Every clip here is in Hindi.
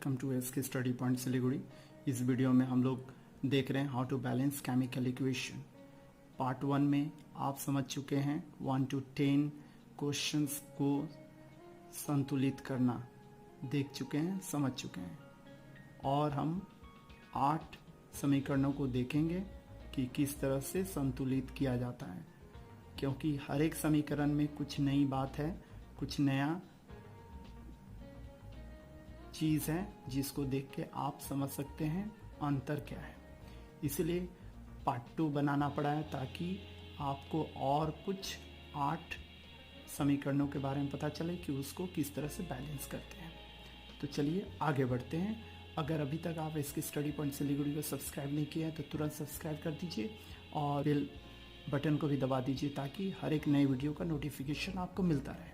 Welcome to SK study point Siliguri. इस वीडियो में हम लोग देख रहे हैं how to balance chemical equation. Part 1 में आप समझ चुके हैं 1 to 10 क्वेश्चंस को संतुलित करना देख चुके हैं, समझ चुके हैं, और हम 8 समीकरणों को देखेंगे कि किस तरह से संतुलित किया जाता है, क्योंकि हर एक समीकरण में कुछ नई बात है, कुछ नया चीज़ है जिसको देख के आप समझ सकते हैं अंतर क्या है। इसलिए पार्ट 2 बनाना पड़ा है ताकि आपको और कुछ 8 समीकरणों के बारे में पता चले कि उसको किस तरह से बैलेंस करते हैं। तो चलिए आगे बढ़ते हैं। अगर अभी तक आप इसके स्टडी पॉइंट सिलीगुड़ी को सब्सक्राइब नहीं किया है तो तुरंत सब्सक्राइब कर दीजिए और बेल बटन को भी दबा दीजिए ताकि हर एक नए वीडियो का नोटिफिकेशन आपको मिलता रहे।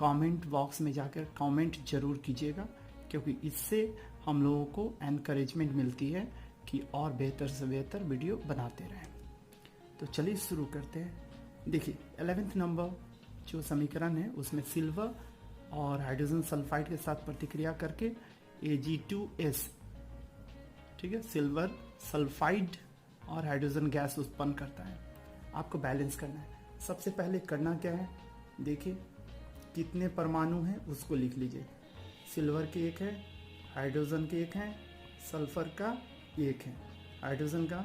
कमेंट बॉक्स में जाकर कमेंट जरूर कीजिएगा, क्योंकि इससे हम लोगों को एनकरेजमेंट मिलती है कि और बेहतर से बेहतर वीडियो बनाते रहें। तो चलिए शुरू करते हैं। देखिए 11th नंबर जो समीकरण है उसमें सिल्वर और हाइड्रोजन सल्फाइड के साथ प्रतिक्रिया करके Ag2S, ठीक है, सिल्वर सल्फाइड और हाइड्रोजन गैस उत्पन्न करता है। आपको बैलेंस करना है। सबसे पहले करना क्या है, देखिए कितने परमाणु हैं उसको लिख लीजिए। सिल्वर के 1 है, हाइड्रोजन के 1 है, सल्फर का 1 है, हाइड्रोजन का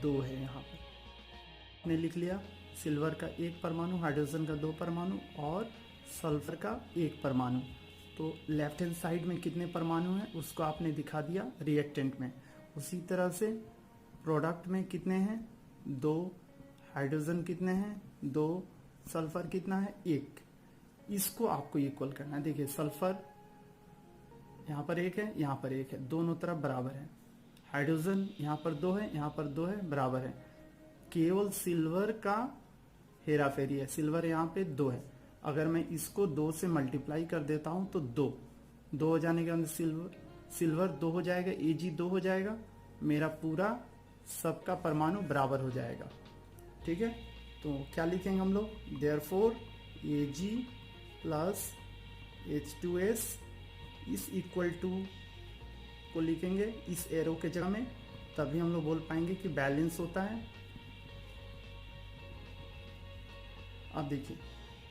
2 है। यहाँ पर आपने लिख लिया सिल्वर का 1 परमाणु, हाइड्रोजन का 2 परमाणु और सल्फर का 1 परमाणु। तो लेफ्ट हैंड साइड में कितने परमाणु हैं उसको आपने दिखा दिया रिएक्टेंट में। उसी तरह से प्रोडक्ट में कितने हैं, 2, हाइड्रोजन कितने हैं, 2, सल्फर कितना है, 1। इसको आपको इक्वल करना है। देखिए सल्फर यहाँ पर 1 है, यहाँ पर 1 है, दोनों तरफ बराबर है। हाइड्रोजन यहाँ पर 2 है, यहाँ पर 2 है, बराबर है। केवल सिल्वर का हेरा फेरी है। सिल्वर यहाँ पे 2 है, अगर मैं इसको 2 से मल्टीप्लाई कर देता हूं तो 2 हो जाने के बाद सिल्वर 2 हो जाएगा, Ag 2 हो जाएगा, मेरा पूरा सबका परमाणु बराबर हो जाएगा। ठीक है, तो क्या लिखेंगे हम लोग, देयरफॉर Ag प्लस H2S इस इक्वल टू को लिखेंगे इस एरो के जगह में, तभी हम लोग बोल पाएंगे कि बैलेंस होता है। अब देखिए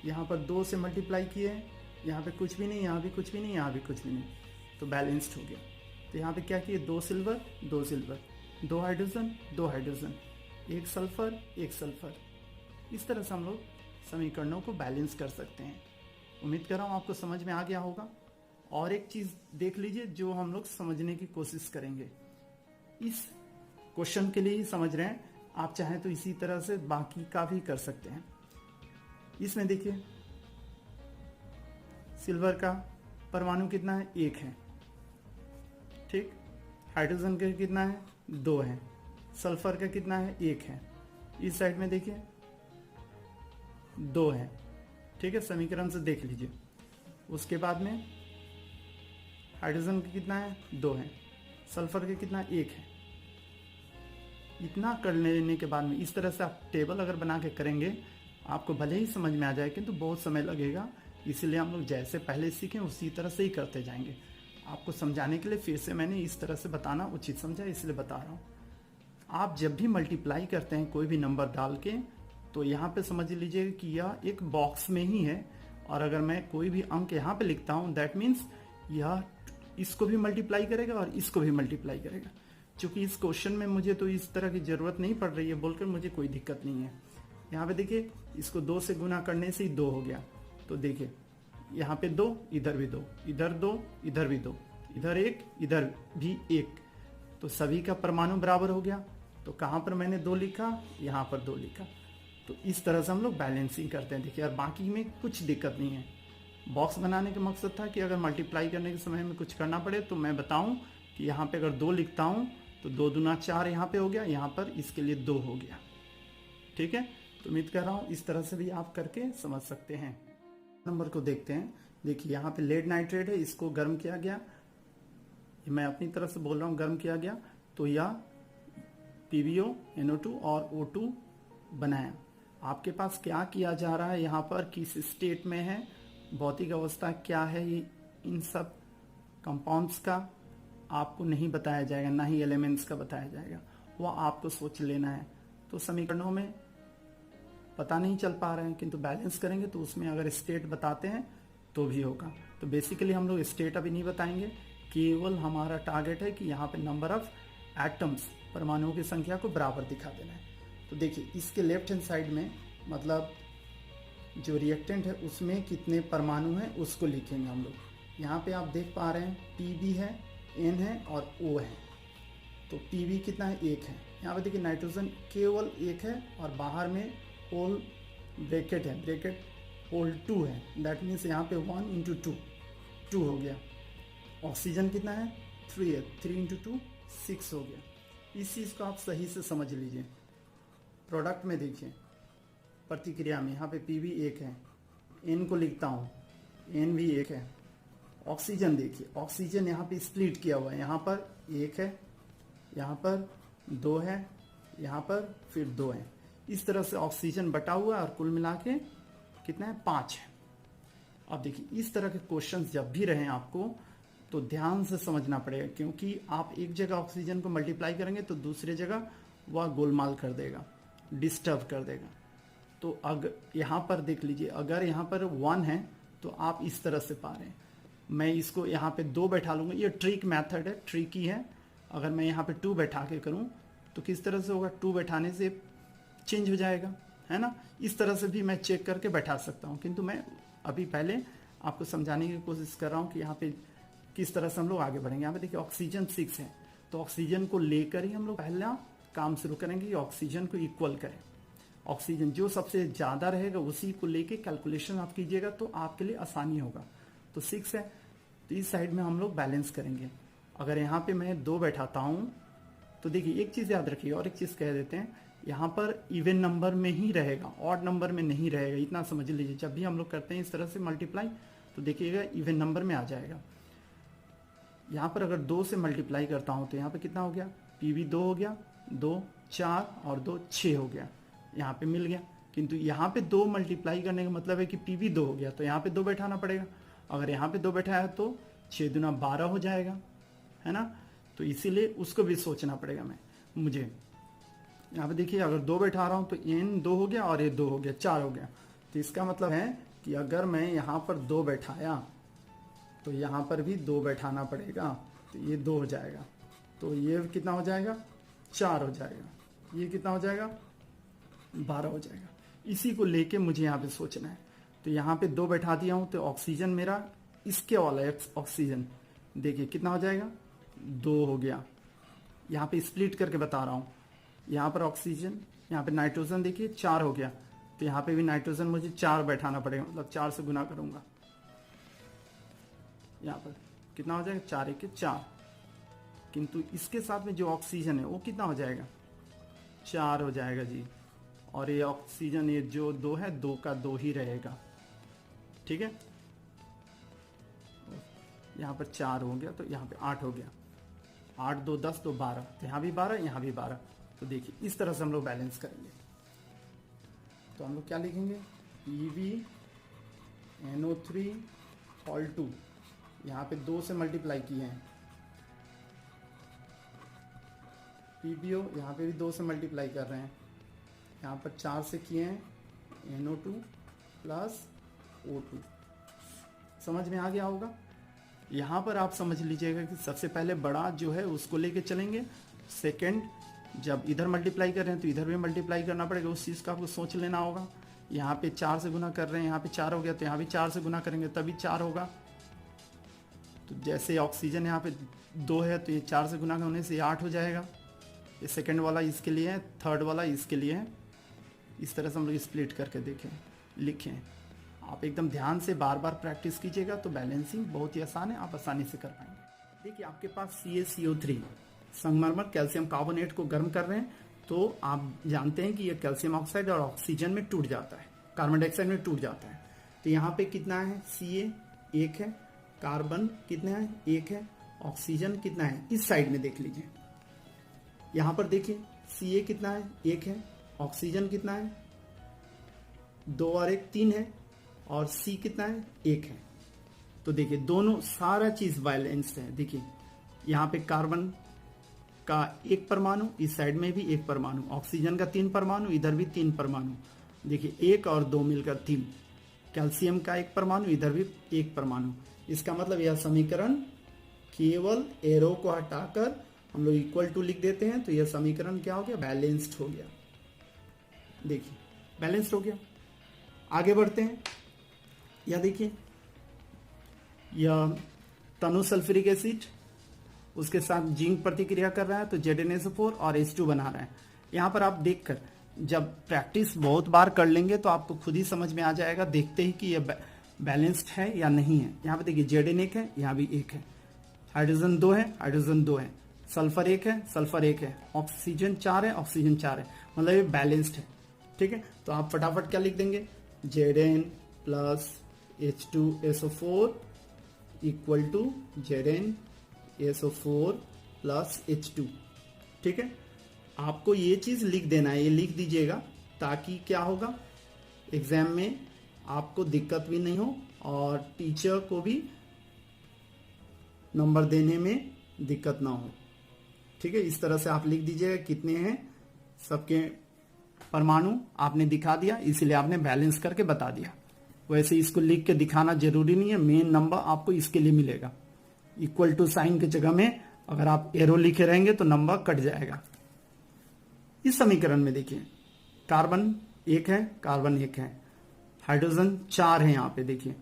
यहाँ पर 2 से मल्टीप्लाई किए हैं, यहाँ पे कुछ भी नहीं, यहाँ भी कुछ भी नहीं, यहाँ भी कुछ भी नहीं, तो बैलेंस्ड हो गया। तो यहाँ पे क्या किए, 2 silver 2 silver, 2 hydrogen 2 hydrogen, 1 sulphur 1 sulphur. इस तरह से हम लोग समीकरणों को बैलेंस कर सकते हैं। उम्मीद कर रहा हूँ आपको समझ में आ गया होगा। और एक चीज देख लीजिए जो हम लोग समझने की कोशिश करेंगे, इस क्वेश्चन के लिए ही समझ रहे हैं, आप चाहें तो इसी तरह से बाकी का भी कर सकते हैं। इसमें देखिए सिल्वर का परमाणु कितना है, 1 है, ठीक। हाइड्रोजन का कितना है, 2 है। सल्फर का कितना है, 1 है। इस साइड में देखिए 2 है, ठीक है, समीकरण से देख लीजिए। उसके बाद में हाइड्रोजन का कितना है, 2 है। सल्फर का कितना, 1 है। इतना कर लेने के बाद में इस तरह से आप टेबल अगर बना के करेंगे आपको भले ही समझ में आ जाए, किंतु बहुत समय लगेगा। इसीलिए हम लोग जैसे पहले सीखें उसी तरह से ही करते जाएंगे। आपको समझाने के लिए फिर से मैंने इस तरह से बताना उचित समझा, इसलिए बता रहा हूँ। आप जब भी मल्टीप्लाई करते हैं कोई भी नंबर डाल के, तो यहाँ पे समझ लीजिए कि यह एक बॉक्स में ही है, और अगर मैं कोई भी अंक यहाँ पे लिखता हूँ दैट मीन्स यह इसको भी मल्टीप्लाई करेगा और इसको भी मल्टीप्लाई करेगा। चूंकि इस क्वेश्चन में मुझे तो इस तरह की जरूरत नहीं पड़ रही है बोलकर मुझे कोई दिक्कत नहीं है। यहाँ पे देखिए इसको 2 से गुना करने से ही 2 हो गया। तो देखिए यहाँ पे 2, इधर भी 2, इधर 2, इधर भी 2, इधर 1, इधर भी 1, तो सभी का परमाणु बराबर हो गया। तो कहाँ पर मैंने 2 लिखा, यहाँ पर 2 लिखा। तो इस तरह से हम लोग बैलेंसिंग करते हैं। देखिए और बाकी में कुछ दिक्कत नहीं है। बॉक्स बनाने का मकसद था कि अगर मल्टीप्लाई करने के समय में कुछ करना पड़े तो मैं बताऊं कि यहाँ पे अगर 2 लिखता हूं तो 2 दूना 4 यहाँ पे हो गया, यहाँ पर इसके लिए 2 हो गया। ठीक है, तो उम्मीद कर रहा हूँ इस तरह से भी आप करके समझ सकते हैं। नंबर को देखते हैं। देखिए यहाँ पे लेड नाइट्रेट है, इसको गर्म किया गया, मैं अपनी तरफ से बोल रहा हूँ गर्म किया गया, तो यह PbO NO2 और O2 बनाया। आपके पास क्या किया जा रहा है, यहाँ पर किस स्टेट में है, भौतिक अवस्था क्या है, ये इन सब कंपाउंड्स का आपको नहीं बताया जाएगा, ना ही एलिमेंट्स का बताया जाएगा, वो आपको सोच लेना है। तो समीकरणों में पता नहीं चल पा रहे हैं, किंतु बैलेंस करेंगे तो उसमें अगर स्टेट बताते हैं तो भी होगा। तो बेसिकली हम लोग स्टेट अभी नहीं बताएंगे, केवल हमारा टारगेट है कि यहाँ पे नंबर ऑफ एटम्स, परमाणुओं की संख्या को बराबर दिखा देना है। तो देखिए इसके लेफ्ट हैंड साइड में मतलब जो रिएक्टेंट है उसमें कितने परमाणु हैं उसको लिखेंगे हम लोग। यहाँ पे आप देख पा रहे हैं Pb है, N है और O है। तो Pb कितना है, 1 है। यहाँ पे देखिए नाइट्रोजन केवल 1 है और बाहर में होल ब्रैकेट है, ब्रैकेट होल 2 है, दैट मीन्स यहाँ पे 1 इंटू 2 हो गया। ऑक्सीजन कितना है, 3 है, 3 इंटू 2 6 हो गया। इस चीज़ को आप सही से समझ लीजिए। प्रोडक्ट में देखिए प्रतिक्रिया में यहाँ पे Pb 1 है, N को लिखता हूँ, N भी 1 है। ऑक्सीजन देखिए, ऑक्सीजन यहाँ पे स्प्लिट किया हुआ है, यहाँ पर 1 है, यहाँ पर 2 है, यहाँ पर फिर 2 है। इस तरह से ऑक्सीजन बटा हुआ है और कुल मिला के कितना है, 5 है। अब देखिए इस तरह के क्वेश्चंस जब भी रहें आपको तो ध्यान से समझना पड़ेगा, क्योंकि आप एक जगह ऑक्सीजन को मल्टीप्लाई करेंगे तो दूसरी जगह वह गोलमाल कर देगा, डिस्टर्ब कर देगा। तो अगर यहाँ पर देख लीजिए, अगर यहाँ पर 1 है तो आप इस तरह से पा रहे हैं। मैं इसको यहाँ पे 2 बैठा लूँगा, ये ट्रिक मेथड है, ट्रिकी है। अगर मैं यहाँ पे 2 बैठा के करूँ तो किस तरह से होगा, 2 बैठाने से चेंज हो जाएगा, है ना। इस तरह से भी मैं चेक करके बैठा सकता हूँ, किंतु मैं अभी पहले आपको समझाने की कोशिश कर रहा हूँ कि यहाँ पे किस तरह से हम लोग आगे बढ़ेंगे। यहाँ पे देखिए ऑक्सीजन 6 है, तो ऑक्सीजन को लेकर ही हम लोग पहला काम शुरू करेंगे कि ऑक्सीजन को इक्वल करें। ऑक्सीजन जो सबसे ज़्यादा रहेगा उसी को लेके कैलकुलेशन आप कीजिएगा तो आपके लिए आसानी होगा। तो 6 है, तो इस साइड में हम लोग बैलेंस करेंगे। अगर यहाँ पे मैं 2 बैठाता हूँ तो देखिए एक चीज़ याद रखिए और एक चीज़ कह देते हैं, यहाँ पर इवन नंबर में ही रहेगा, ऑड नंबर में नहीं रहेगा, इतना समझ लीजिए। जब भी हम लोग करते हैं इस तरह से मल्टीप्लाई तो देखिएगा इवन नंबर में आ जाएगा। यहाँ पर अगर 2 से मल्टीप्लाई करता हूँ तो यहाँ पे कितना हो गया, Pb 2 हो गया, 2 4 और 2 6 हो गया, यहाँ पे मिल गया। किंतु यहाँ पे 2 मल्टीप्लाई करने का मतलब है कि Pb 2 हो गया, तो यहाँ पे 2 बैठाना पड़ेगा। अगर यहाँ पे 2 बैठाया तो 6 दूना 12 हो जाएगा, है ना। तो इसीलिए उसको भी सोचना पड़ेगा मुझे। यहाँ पे देखिए अगर 2 बैठा रहा हूँ तो N 2 हो गया और ये 2 हो गया, 4 हो गया। तो इसका मतलब है कि अगर मैं यहाँ पर 2 बैठाया तो यहाँ पर भी 2 बैठाना पड़ेगा, तो ये 2 हो जाएगा, तो ये कितना हो जाएगा, 4 हो जाएगा, ये कितना हो जाएगा, 12 हो जाएगा। इसी को लेके मुझे यहाँ पे सोचना है। तो यहाँ पे 2 बैठा दिया हूँ तो ऑक्सीजन मेरा इसके वाला है, ऑक्सीजन देखिए कितना हो जाएगा, 2 हो गया। यहाँ पे स्प्लिट करके बता रहा हूँ, यहाँ पर ऑक्सीजन, यहाँ पे नाइट्रोजन देखिए 4 हो गया, तो यहाँ पे भी नाइट्रोजन मुझे 4 बैठाना पड़ेगा, मतलब 4 से गुना करूंगा। यहाँ पर कितना हो जाएगा, 4 1 4। किंतु इसके साथ में जो ऑक्सीजन है वो कितना हो जाएगा, 4 हो जाएगा जी। और ये ऑक्सीजन ये जो 2 है, 2 का 2 ही रहेगा, ठीक है। यहाँ पर 4 हो गया तो यहाँ पे 8 हो गया, 8 2 10 तो 12, तो यहाँ भी 12 यहाँ भी 12। तो देखिए इस तरह से हम लोग बैलेंस करेंगे। तो हम लोग क्या लिखेंगे, Pb NO3 ऑल 2, यहाँ पे 2 से मल्टीप्लाई किए हैं, PbO यहाँ पे भी 2 से मल्टीप्लाई कर रहे हैं, यहाँ पर 4 से किए हैं NO2 प्लस O2। समझ में आ गया होगा। यहाँ पर आप समझ लीजिएगा कि सबसे पहले बड़ा जो है उसको लेके चलेंगे, सेकंड जब इधर मल्टीप्लाई कर रहे हैं तो इधर भी मल्टीप्लाई करना पड़ेगा, उस चीज़ का आपको सोच लेना होगा। यहाँ पे 4 से गुना कर रहे हैं, यहाँ पे 4 हो गया, तो यहाँ भी 4 से गुना करेंगे तभी 4 होगा। तो जैसे ऑक्सीजन यहाँ पे 2 है तो ये 4 से गुना होने से 8 हो जाएगा। ये सेकंड वाला इसके लिए है, थर्ड वाला इसके लिए है। इस तरह से हम लोग स्प्लिट करके देखें, लिखें। आप एकदम ध्यान से बार बार प्रैक्टिस कीजिएगा तो बैलेंसिंग बहुत ही आसान है, आप आसानी से कर पाएंगे। देखिए आपके पास CaCO3 संगमरमर कैल्शियम कार्बोनेट को गर्म कर रहे हैं, तो आप जानते हैं कि ये कैल्शियम ऑक्साइड और ऑक्सीजन में टूट जाता है, कार्बन डाइऑक्साइड में टूट जाता है। तो यहाँ पे कितना है, Ca 1 है, कार्बन कितना है 1 है, ऑक्सीजन कितना है, इस साइड में देख लीजिए। यहाँ पर देखिए Ca कितना है 1 है, ऑक्सीजन कितना है 2 और 1 3 है, और C कितना है 1 है। तो देखिए दोनों सारा चीज बैलेंस्ड है। देखिए यहाँ पे कार्बन का एक परमाणु, इस साइड में भी एक परमाणु, ऑक्सीजन का 3 परमाणु, इधर भी 3 परमाणु। देखिए 1 और 2 मिलकर 3। कैल्शियम का एक परमाणु, इधर भी एक परमाणु। इसका मतलब यह समीकरण केवल एरो को हटाकर हम लोग इक्वल टू लिख देते हैं, तो यह समीकरण क्या हो गया? बैलेंस्ड हो गया। देखिए बैलेंस्ड हो गया। आगे बढ़ते हैं। यह देखिए, यह तनु सल्फ्यूरिक एसिड उसके साथ जिंक प्रतिक्रिया कर रहा है, तो ZnSO4 और H2 बना रहा है। यहाँ पर आप देखकर जब प्रैक्टिस बहुत बार कर लेंगे तो आपको खुद ही समझ में आ जाएगा, देखते ही कि यह बैलेंस्ड है या नहीं है। यहाँ पे देखिए Zn 1 है, यहाँ भी 1 है, हाइड्रोजन 2 है, हाइड्रोजन 2 है, सल्फर 1 है, सल्फर 1 है, ऑक्सीजन 4 है, ऑक्सीजन 4 है, मतलब ये बैलेंस्ड है। ठीक है, तो आप फटाफट क्या लिख देंगे? Zn plus H2SO4 equal to ZnSO4 plus H2। ठीक है, आपको ये चीज लिख देना है, ये लिख दीजिएगा, ताकि क्या होगा एग्जाम में आपको दिक्कत भी नहीं हो और टीचर को भी नंबर देने में दिक्कत ना हो। ठीक है, इस तरह से आप लिख दीजिएगा कितने हैं सबके परमाणु आपने दिखा दिया, इसलिए आपने बैलेंस करके बता दिया। वैसे इसको लिख के दिखाना जरूरी नहीं है, मेन नंबर आपको इसके लिए मिलेगा। इक्वल टू साइन की जगह में अगर आप एरो लिखे रहेंगे तो नंबर कट जाएगा। इस समीकरण में देखिए कार्बन 1 है, कार्बन 1 है, हाइड्रोजन 4 है, यहाँ पे देखिए,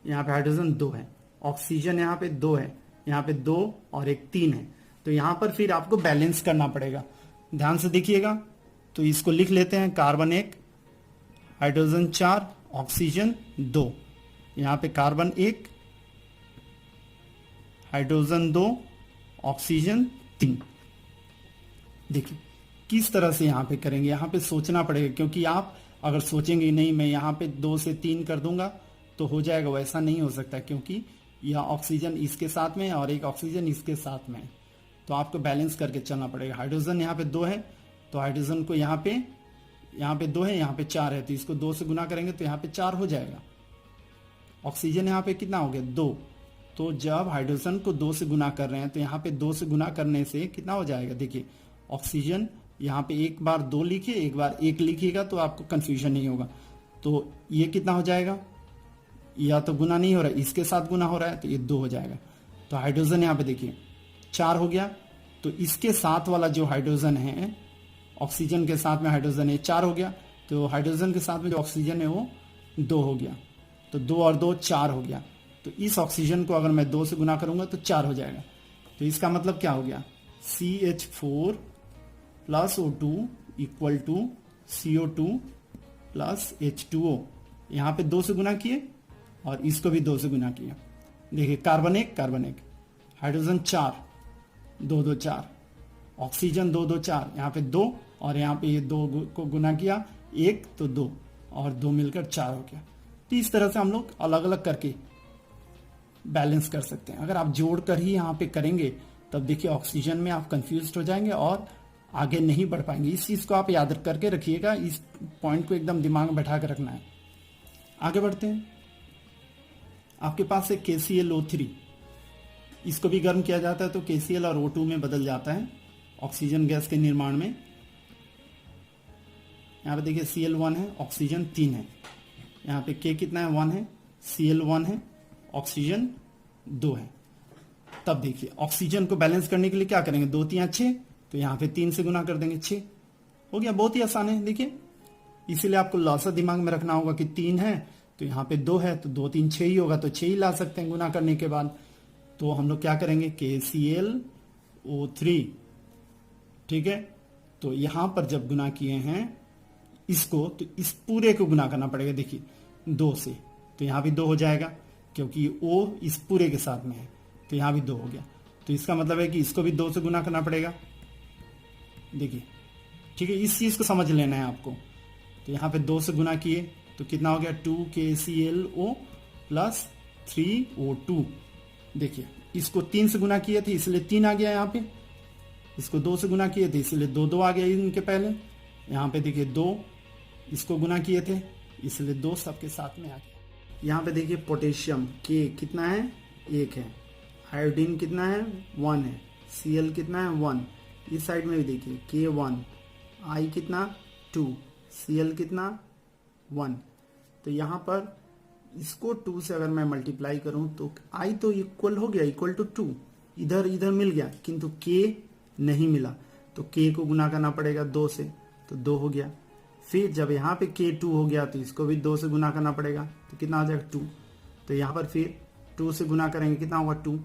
यहाँ पे हाइड्रोजन 2 है, ऑक्सीजन यहाँ पे 2 है, यहाँ पे 2 और 1 3 है। तो यहाँ पर फिर आपको बैलेंस करना पड़ेगा। ध्यान से देखिएगा, तो इसको लिख लेते हैं, कार्बन 1, हाइड्रोजन 4, ऑक्सीजन 2, यहाँ पे कार्बन 1, हाइड्रोजन 2, ऑक्सीजन 3। देखिए किस तरह से यहाँ पे करेंगे, यहाँ पे सोचना पड़ेगा, क्योंकि आप अगर सोचेंगे नहीं मैं यहाँ पे 2 से 3 कर दूंगा तो हो जाएगा, वैसा नहीं हो सकता, क्योंकि यह ऑक्सीजन इसके साथ में है और एक ऑक्सीजन इसके साथ में है, तो आपको बैलेंस करके चलना पड़ेगा। हाइड्रोजन यहाँ पे 2 है, तो हाइड्रोजन को यहाँ पे 2 है, यहाँ पे 4 है, तो इसको 2 से गुना करेंगे तो यहाँ पे 4 हो जाएगा। ऑक्सीजन यहाँ पे कितना हो गया? 2। तो जब हाइड्रोजन को 2 से गुना कर रहे हैं तो यहाँ पे 2 से गुना करने से कितना हो जाएगा? देखिए ऑक्सीजन यहाँ पे एक बार 2 लिखिए, एक बार 1 लिखिएगा तो आपको कंफ्यूजन नहीं होगा। तो ये कितना हो जाएगा? या तो गुना नहीं हो रहा है, इसके साथ गुना हो रहा है, तो ये 2 हो जाएगा। तो हाइड्रोजन यहाँ पे देखिए 4 हो गया, तो इसके साथ वाला जो हाइड्रोजन है, ऑक्सीजन के साथ में हाइड्रोजन है 4 हो गया, तो हाइड्रोजन के साथ में जो ऑक्सीजन है वो 2 हो गया, तो 2 और 2 4 हो गया। तो इस ऑक्सीजन को अगर मैं 2 से गुना करूंगा तो 4 हो जाएगा। तो इसका मतलब क्या हो गया? CH4 plus O2 equal to CO2 plus H2O। यहाँ पे 2 से गुना किए और इसको भी 2 से गुना किया। देखिए कार्बन 1, कार्बन 1, हाइड्रोजन 4, 2 2 4, ऑक्सीजन 2 2 4, यहाँ पे 2 और यहाँ पे ये 2 को गुना किया 1 तो 2 और 2 मिलकर 4 हो गया। तो इस तरह से हम लोग अलग अलग करके बैलेंस कर सकते हैं। अगर आप जोड़ कर ही यहाँ पे करेंगे तब देखिए ऑक्सीजन में आप कंफ्यूज हो जाएंगे और आगे नहीं बढ़ पाएंगे। इस चीज को आप याद करके रखिएगा, इस पॉइंट को एकदम दिमाग में बैठा कर रखना है। आगे बढ़ते हैं। आपके पास है KClO3, इसको भी गर्म किया जाता है तो KCl और O2 में बदल जाता है ऑक्सीजन गैस के निर्माण में। यहाँ पे देखिए Cl1 है, ऑक्सीजन 3 है, यहाँ पे K कितना है? 1 है, Cl1 है, ऑक्सीजन 2 है। तब देखिए ऑक्सीजन को बैलेंस करने के लिए क्या करेंगे? 2 3 6, तो यहाँ पे 3 से गुना कर देंगे, 6 हो गया। बहुत ही आसान है देखिए, इसीलिए आपको लॉसा दिमाग में रखना होगा कि 3 है तो यहाँ पे 2 है, तो 2 3 6 ही होगा, तो 6 ही ला सकते हैं गुना करने के बाद। तो हम लोग क्या करेंगे? KClO3, ठीक है। तो यहां पर जब गुना किए हैं इसको, तो इस पूरे को गुना करना पड़ेगा। देखिए 2 से, तो यहां भी 2 हो जाएगा, क्योंकि O इस पूरे के साथ में है, तो यहां भी 2 हो गया। तो इसका मतलब है कि इसको भी 2 से गुना करना पड़ेगा। देखिए ठीक है, इस चीज को समझ लेना है आपको। तो यहाँ पे 2 से गुना किए तो कितना हो गया? 2 KClO प्लस 3 O2। देखिए इसको 3 से गुना किए थे इसलिए 3 आ गया यहाँ पे, इसको 2 से गुना किए थे इसलिए 2 2 आ गया इनके पहले। यहाँ पे देखिए 2 इसको गुना किए थे इसलिए 2 सबके साथ में आ गया। यहाँ पे देखिए पोटेशियम के कितना है, 1 है। आयोडीन कितना है, 1 है। Cl कितना है, 1। इस साइड में भी देखिए K1, I कितना 2, Cl कितना 1। तो यहाँ पर इसको 2 से अगर मैं मल्टीप्लाई करूं तो I तो इक्वल हो गया, इक्वल टू 2, इधर इधर मिल गया, किंतु K नहीं मिला, तो K को गुना करना पड़ेगा 2 से, तो 2 हो गया। फिर जब यहाँ पे K2 हो गया तो इसको भी 2 से गुना करना पड़ेगा, तो कितना आ जाएगा 2। तो यहाँ पर फिर 2 से गुना करेंगे, कितना होगा 2।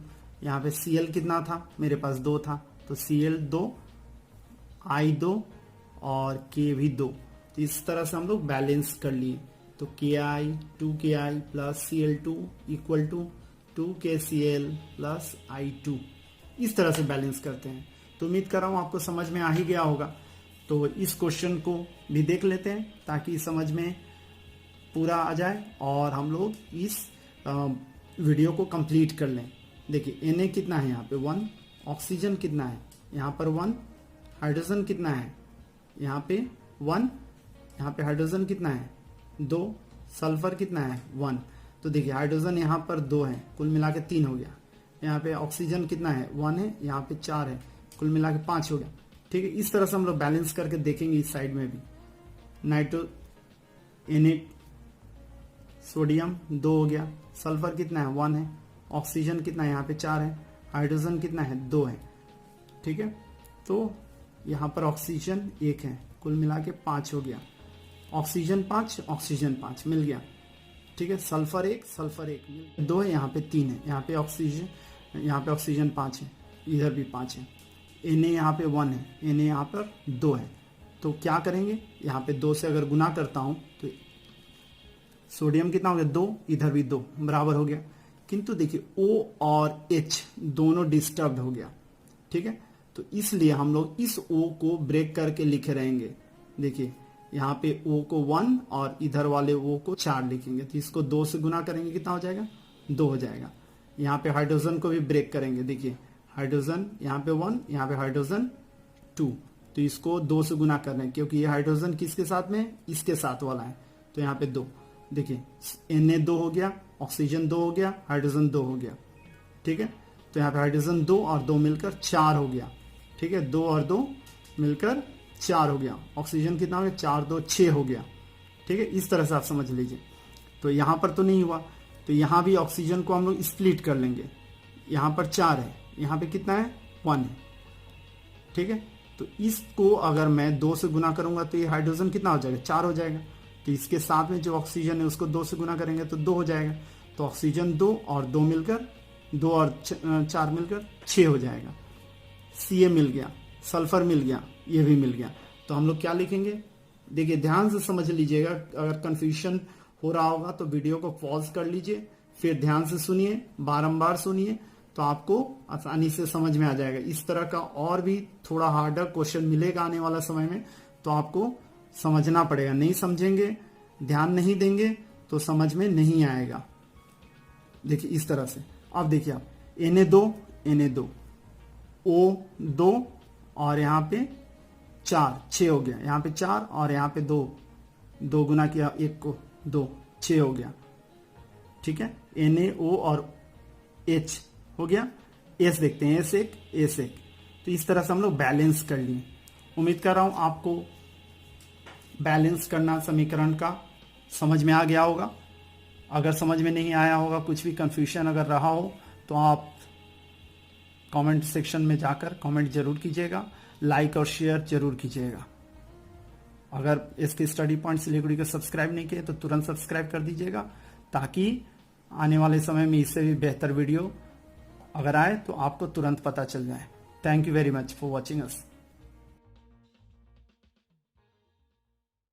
यहाँ पे Cl कितना था, मेरे पास 2 था, तो Cl 2, I 2 और K भी 2। तो इस तरह से हम लोग बैलेंस कर लिए। तो Ki 2Ki plus Cl2 equal to 2KCl plus I2। इस तरह से बैलेंस करते हैं। तो उम्मीद कर रहा हूँ आपको समझ में आ ही गया होगा। तो इस क्वेश्चन को भी देख लेते हैं ताकि समझ में पूरा आ जाए और हम लोग इस वीडियो को कंप्लीट कर लें। देखिए Na कितना है, यहाँ पे 1, ऑक्सीजन कितना है, यहाँ पर 1, हाइड्रोजन कितना है, यहाँ पे 1, यहाँ पे हाइड्रोजन कितना है 2, सल्फर कितना है 1। तो देखिए हाइड्रोजन यहाँ पर 2 है, कुल मिला के 3 हो गया। यहाँ पे ऑक्सीजन कितना है 1 है, यहाँ पे 4 है, कुल मिला के 5 हो गया। ठीक है, इस तरह से हम लोग बैलेंस करके देखेंगे। इस साइड में भी Na सोडियम 2 हो गया, सल्फर कितना है 1 है, ऑक्सीजन कितना है यहाँ पे 4 है, हाइड्रोजन कितना है 2 है। ठीक है, तो यहाँ पर ऑक्सीजन 1 है, कुल मिला के 5 हो गया। ऑक्सीजन 5, ऑक्सीजन 5 मिल गया। ठीक है, सल्फर 1, सल्फर 1 2 है, यहाँ पे 3 है, यहाँ पे ऑक्सीजन 5 है, इधर भी 5 है। Na यहाँ पे 1 है, Na यहाँ पर 2 है। तो क्या करेंगे, यहाँ पे 2 से अगर गुना करता हूं तो सोडियम कितना हो गया 2, इधर भी 2, बराबर हो गया। किंतु देखिए O और H दोनों डिस्टर्ब हो गया। ठीक है, तो इसलिए हम लोग इस O को ब्रेक करके लिखे रहेंगे। देखिए यहाँ पे O को 1 और इधर वाले O को 4 लिखेंगे, तो इसको 2 से गुना करेंगे, कितना हो जाएगा 2 हो जाएगा। यहाँ पे हाइड्रोजन को भी ब्रेक करेंगे। देखिए हाइड्रोजन यहाँ पे 1, यहाँ पे हाइड्रोजन 2, तो इसको 2 से गुना कर रहे हैं क्योंकि ये हाइड्रोजन किसके साथ में, इसके साथ वाला है, तो यहाँ पे 2। देखिए Na 2 हो गया, ऑक्सीजन 2 हो गया, हाइड्रोजन 2 हो गया। ठीक है, तो यहाँ पे हाइड्रोजन 2 और 2 मिलकर 4 हो गया। ठीक है, 2 और 2 मिलकर 4 हो गया। ऑक्सीजन कितना हो गया 4 2 6 हो गया। ठीक है, इस तरह से आप समझ लीजिए। तो यहाँ पर तो नहीं हुआ, तो यहाँ भी ऑक्सीजन को हम लोग स्प्लिट कर लेंगे। यहाँ पर 4 है, यहाँ पे कितना है 1 है। ठीक है, तो इसको अगर मैं 2 से गुना करूंगा तो ये हाइड्रोजन कितना हो जाएगा 4 हो जाएगा। तो इसके साथ में जो ऑक्सीजन है उसको 2 से गुना करेंगे तो 2 हो जाएगा। तो ऑक्सीजन 2 और 2 मिलकर 2 और 4 मिलकर 6 हो जाएगा। Ca मिल गया, सल्फर मिल गया, ये भी मिल गया। तो हम लोग क्या लिखेंगे, देखिए ध्यान से समझ लीजिएगा। अगर कंफ्यूजन हो रहा होगा तो वीडियो को पॉज कर लीजिए, फिर ध्यान से सुनिए, बारंबार सुनिए, तो आपको आसानी से समझ में आ जाएगा। इस तरह का और भी थोड़ा हार्डर क्वेश्चन मिलेगा आने वाला समय में, तो आपको समझना पड़ेगा। नहीं समझेंगे, ध्यान नहीं देंगे तो समझ में नहीं आएगा। देखिए इस तरह से। अब देखिए आप Na2 O2 और यहाँ पे 4 6 हो गया, यहाँ पे 4 और यहाँ पे 2 गुना किया 1 को 2 6 हो गया। ठीक है, NaO और H हो गया। S देखते हैं, S1 तो इस तरह से हम लोग बैलेंस कर लिए। उम्मीद कर रहा हूं आपको बैलेंस करना समीकरण का समझ में आ गया होगा। अगर समझ में नहीं आया होगा, कुछ भी कंफ्यूजन अगर रहा हो, तो आप कमेंट सेक्शन में जाकर कमेंट जरूर कीजिएगा, लाइक और शेयर जरूर कीजिएगा। अगर इसके स्टडी पॉइंट सिलीगुड़ी को सब्सक्राइब नहीं किए तो तुरंत सब्सक्राइब कर दीजिएगा, ताकि आने वाले समय में इससे भी बेहतर वीडियो अगर आए तो आपको तुरंत पता चल जाए। Thank you very much for watching us.